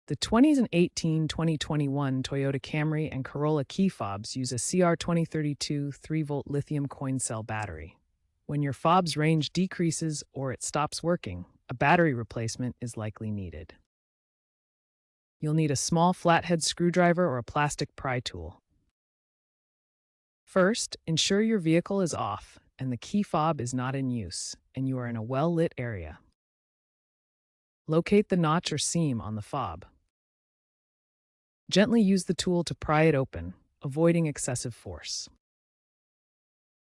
The 2018-2021 Toyota Camry and Corolla key fobs use a CR2032 3-volt lithium coin cell battery. When your fob's range decreases or it stops working, a battery replacement is likely needed. You'll need a small flathead screwdriver or a plastic pry tool. First, ensure your vehicle is off and the key fob is not in use and you are in a well-lit area. Locate the notch or seam on the fob. Gently use the tool to pry it open, avoiding excessive force.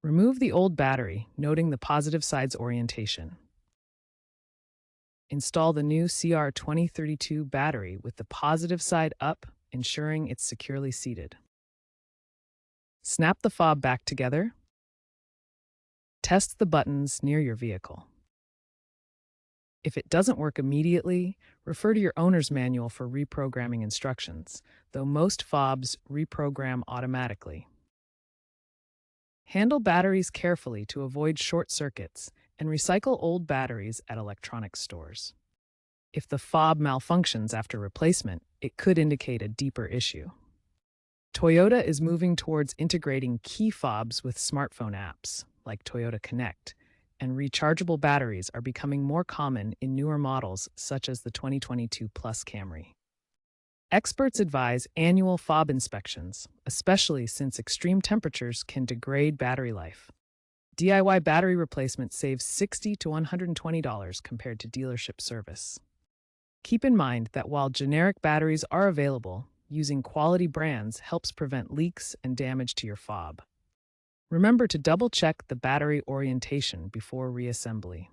Remove the old battery, noting the positive side's orientation. Install the new CR2032 battery with the positive side up, ensuring it's securely seated. Snap the fob back together. Test the buttons near your vehicle. If it doesn't work immediately, refer to your owner's manual for reprogramming instructions, though most fobs reprogram automatically. Handle batteries carefully to avoid short circuits and recycle old batteries at electronics stores. If the fob malfunctions after replacement, it could indicate a deeper issue. Toyota is moving towards integrating key fobs with smartphone apps, like Toyota Connect, and rechargeable batteries are becoming more common in newer models such as the 2022 Plus Camry. Experts advise annual fob inspections, especially since extreme temperatures can degrade battery life. DIY battery replacement saves $60 to $120 compared to dealership service. Keep in mind that while generic batteries are available, using quality brands helps prevent leaks and damage to your fob. Remember to double-check the battery orientation before reassembly.